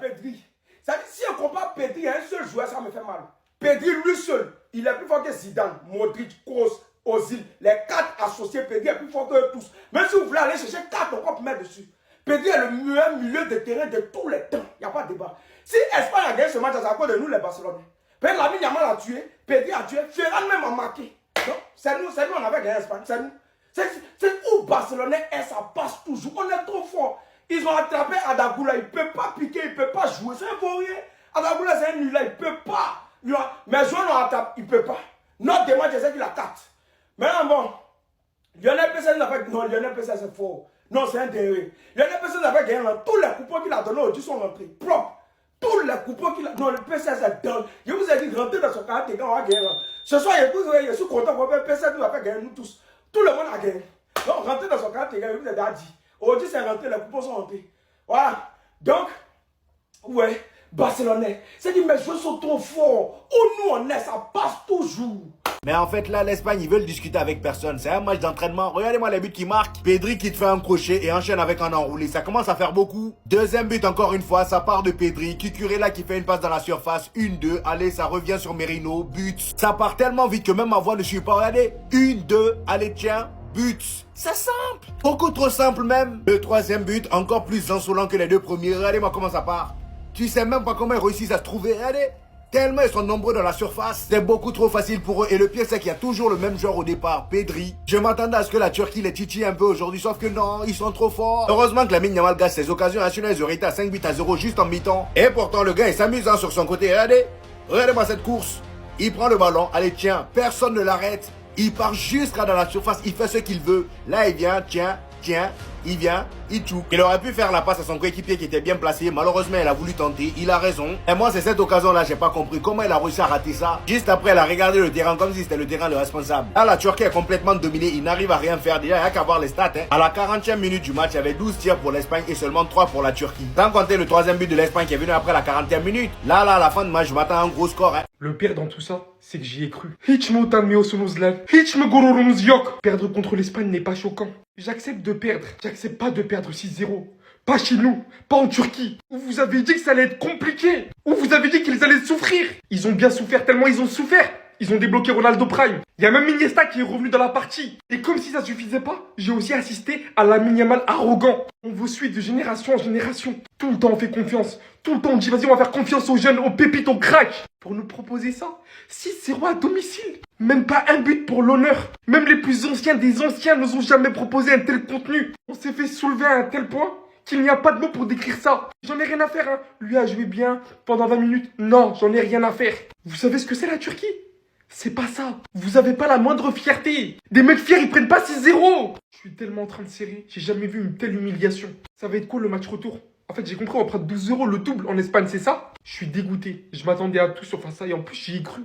Pedri. Ça dit, si on compare Pedri à un seul joueur, ça me fait mal. Pedri, lui seul, il est plus fort que Zidane, Modric, Kroos, Ozil. Les 4 associés, Pedri est plus fort que tous. Même si vous voulez aller chercher 4 encore pour mettre dessus. Pedri est le meilleur milieu de terrain de tous les temps. Il n'y a pas de débat. Si Espagne a gagné ce match, c'est à cause de nous, les Barcelonais. Pedri Lamine Yamal a tué, Pedri a tué, Ferran même a marqué. C'est nous, on avait gagné l'Espagne. C'est nous. C'est où Barcelonais et ça passe toujours. On est trop fort. Ils ont attrapé Adagula, il ne peut pas piquer, il ne peut pas jouer. C'est un vaurien. Adagula, c'est un nul là, il ne peut pas. Mais joueurs l'ont attrapé, il ne peut pas. Notre demande, c'est qu'il a 4. Maintenant, bon, Lionel Pesce n'a pas. Non, Lionel Pesce, c'est faux. Non, c'est un dernier. Lionel Pesce n'a pas gagné. Tous les coupons qu'il a donnés aujourd'hui sont rentrés. Propres. Tous les coupons qu'il a. Non, le Pesce, c'est dingue. Je vous ai dit, rentrez dans son caractère, on va gagner. Ce soir, je suis content pour le Pesce, nous va gagner, nous tous. Tout le monde a gagné. Donc, rentrez dans son caractère, je vous ai dit. Aujourd'hui, c'est rentré, les coupons sont rentrés. Voilà. Donc, ouais, Barcelonais. C'est dit, mes joueurs sont trop forts. Où nous on est, ça passe toujours. Mais en fait, là, l'Espagne, ils veulent discuter avec personne. C'est un match d'entraînement. Regardez-moi les buts qui marquent. Pedri qui te fait un crochet et enchaîne avec un enroulé. Ça commence à faire beaucoup. Deuxième but, encore une fois, ça part de Pedri. Cucurella qui fait une passe dans la surface. 1-2. Allez, ça revient sur Merino. But. Ça part tellement vite que même ma voix ne suit pas. Regardez. 1-2. Allez, tiens. But. C'est simple. Beaucoup trop simple même. Le troisième but, encore plus insolent que les deux premiers. Regardez-moi comment ça part. Tu sais même pas comment ils réussissent à se trouver. Regardez. Tellement ils sont nombreux dans la surface, c'est beaucoup trop facile pour eux. Et le pire, c'est qu'il y a toujours le même joueur au départ, Pedri. Je m'attendais à ce que la Turquie les titille un peu aujourd'hui, sauf que non, ils sont trop forts. Heureusement que Lamine Yamal gagne ses occasions nationales, ils auraient été à 5-0 juste en mi-temps. Et pourtant, le gars, il s'amuse sur son côté. Regardez, regardez-moi cette course. Il prend le ballon, allez, tiens, personne ne l'arrête. Il part jusqu'à dans la surface, il fait ce qu'il veut. Là, il vient, tiens, il vient, il chouk. Il aurait pu faire la passe à son coéquipier qui était bien placé. Malheureusement, il a voulu tenter. Il a raison. Et moi, c'est cette occasion-là, j'ai pas compris comment il a réussi à rater ça. Juste après, il a regardé le terrain comme si c'était le terrain le responsable. Là, la Turquie est complètement dominée. Il n'arrive à rien faire. Déjà, il n'y a qu'à voir les stats. À la 40e minute du match, il y avait 12 tirs pour l'Espagne et seulement 3 pour la Turquie. Sans compter le troisième but de l'Espagne qui est venu après la 40e minute. Là, à la fin de match, je m'attends à un gros score. Le pire dans tout ça, c'est que j'y ai cru. Perdre contre l'Espagne n'est pas choquant. J'accepte de perdre. J'accepte pas de perdre 6-0. Pas chez nous, pas en Turquie, où vous avez dit que ça allait être compliqué, où vous avez dit qu'ils allaient souffrir. Ils ont bien souffert, tellement ils ont souffert. Ils ont débloqué Ronaldo Prime. Il y a même Iniesta qui est revenu dans la partie. Et comme si ça suffisait pas, j'ai aussi assisté à Lamine Yamal arrogant. On vous suit de génération en génération. Tout le temps on fait confiance. Tout le temps on dit vas-y on va faire confiance aux jeunes, aux pépites, aux cracks. Pour nous proposer ça, 6-0 à domicile. Même pas un but pour l'honneur. Même les plus anciens des anciens nous ont jamais proposé un tel contenu. On s'est fait soulever à un tel point qu'il n'y a pas de mots pour décrire ça. J'en ai rien à faire, hein. Lui a joué bien pendant 20 minutes. Non, j'en ai rien à faire. Vous savez ce que c'est la Turquie? C'est pas ça. Vous avez pas la moindre fierté. Des mecs fiers, ils prennent pas 6-0. Je suis tellement en train de serrer. J'ai jamais vu une telle humiliation. Ça va être quoi le match retour? En fait, j'ai compris, on prend 12-0 le double en Espagne, c'est ça? Je suis dégoûté. Je m'attendais à tout sauf à ça et en plus, j'y ai cru.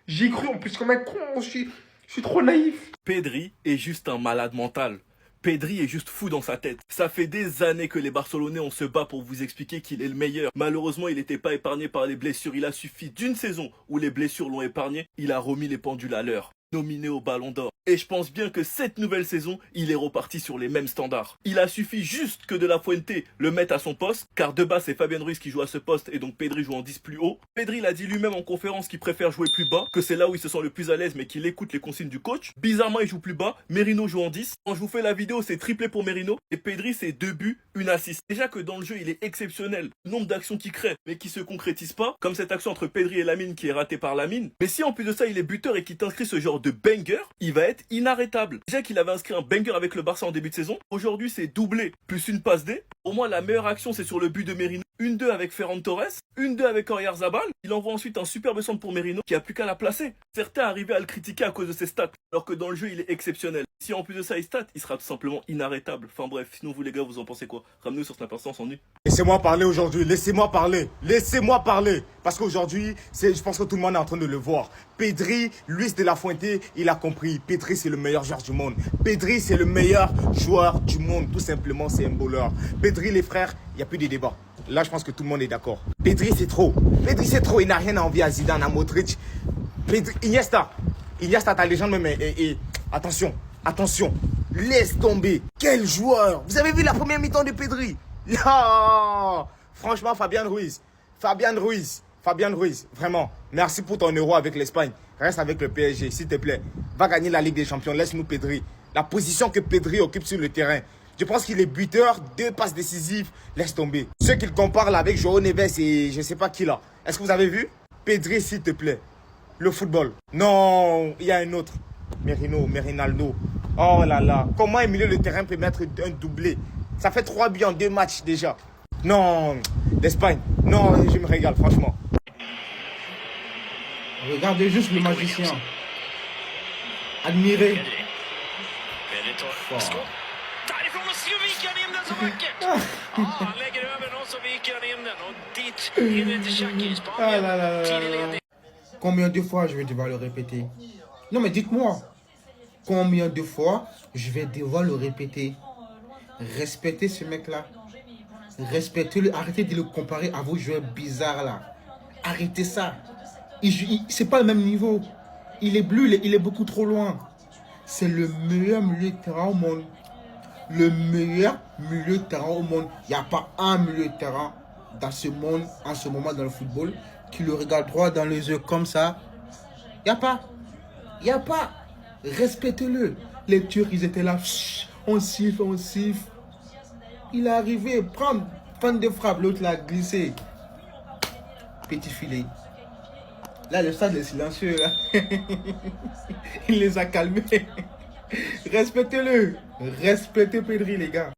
J'y ai cru en plus comme un con. Je suis trop naïf. Pedri est juste un malade mental. Pedri est juste fou dans sa tête. Ça fait des années que les Barcelonais on se bat pour vous expliquer qu'il est le meilleur. Malheureusement, il n'était pas épargné par les blessures. Il a suffi d'une saison où les blessures l'ont épargné. Il a remis les pendules à l'heure. Nominé au Ballon d'Or. Et je pense bien que cette nouvelle saison, il est reparti sur les mêmes standards. Il a suffi juste que De La Fuente le mette à son poste, car de base c'est Fabien Ruiz qui joue à ce poste et donc Pedri joue en 10 plus haut. Pedri l'a dit lui-même en conférence qu'il préfère jouer plus bas, que c'est là où il se sent le plus à l'aise mais qu'il écoute les consignes du coach. Bizarrement il joue plus bas, Merino joue en 10. Quand je vous fais la vidéo c'est triplé pour Merino et Pedri c'est 2 buts, une assist. Déjà que dans le jeu il est exceptionnel, le nombre d'actions qu'il crée mais qui se concrétisent pas, comme cette action entre Pedri et Lamine qui est ratée par Lamine. Mais si en plus de ça il est buteur et qu'il t'inscrit ce genre de banger, il va être inarrêtable. Déjà qu'il avait inscrit un banger avec le Barça en début de saison, aujourd'hui c'est doublé plus une passe D. Au moins la meilleure action c'est sur le but de Merino. 1-2 avec Ferran Torres, 1-2 avec Oyarzabal. Il envoie ensuite un superbe centre pour Merino qui a plus qu'à la placer. Certains arrivaient à le critiquer à cause de ses stats, alors que dans le jeu il est exceptionnel. Si en plus de ça il stat, il sera tout simplement inarrêtable. Enfin bref, sinon vous les gars vous en pensez quoi? Ramenez-nous sur Snap Instant, on s'ennuie. Laissez-moi parler aujourd'hui, laissez-moi parler. Laissez-moi parler. Parce qu'aujourd'hui, je pense que tout le monde est en train de le voir. Pedri, Luis de la Fuente, il a compris. Pedri, c'est le meilleur joueur du monde. Pedri, c'est le meilleur joueur du monde. Tout simplement, c'est un bowler. Pedri, les frères, il n'y a plus de débat. Là, je pense que tout le monde est d'accord. Pedri, c'est trop. Pedri, c'est trop. Il n'a rien à envier à Zidane, à Modric. Pedri, Iniesta, ta légende même. Et attention, attention. Laisse tomber. Quel joueur. Vous avez vu la première mi-temps de Pedri? Là, Franchement, Fabian Ruiz, vraiment, merci pour ton euro avec l'Espagne. Reste avec le PSG, s'il te plaît. Va gagner la Ligue des Champions, laisse-nous Pedri. La position que Pedri occupe sur le terrain, je pense qu'il est buteur, 2 passes décisives, laisse tomber. Ceux qu'il compare là avec João Neves et je ne sais pas qui là. Est-ce que vous avez vu? Pedri, s'il te plaît. Le football. Non, il y a un autre. Merinaldo. Oh là là. Comment un milieu de terrain peut mettre un doublé? Ça fait 3 buts en 2 matchs déjà. Non, l'Espagne. Non, je me régale, franchement. Regardez juste le magicien. Admirez. Därifrån och så viker han in den så vackert. Ja, han lägger över den och så viker han in den. Och dit hinner inte Xhaka i Spanien. Tidig ledning. Combien de fois je vais devoir le répéter? Non mais dites-moi. Combien de fois je vais devoir le répéter? Respectez ce mec-là. Respectez-le. Arrêtez de le comparer à vos joueurs bizarres là. Arrêtez ça. C'est pas le même niveau. Il est bleu, il est beaucoup trop loin. C'est le meilleur milieu de terrain au monde. Le meilleur milieu de terrain au monde. Il n'y a pas un milieu de terrain dans ce monde, en ce moment dans le football, qui le regarde droit dans les yeux comme ça. Il n'y a pas. Il n'y a pas. Respectez-le. Les Turcs, ils étaient là. On siffle, on siffle. Il est arrivé, prendre de frappe, l'autre l'a glissé. Petit filet. Là, le stade est silencieux. Là. Il les a calmés. Respectez-le. Respectez Pedri, les gars.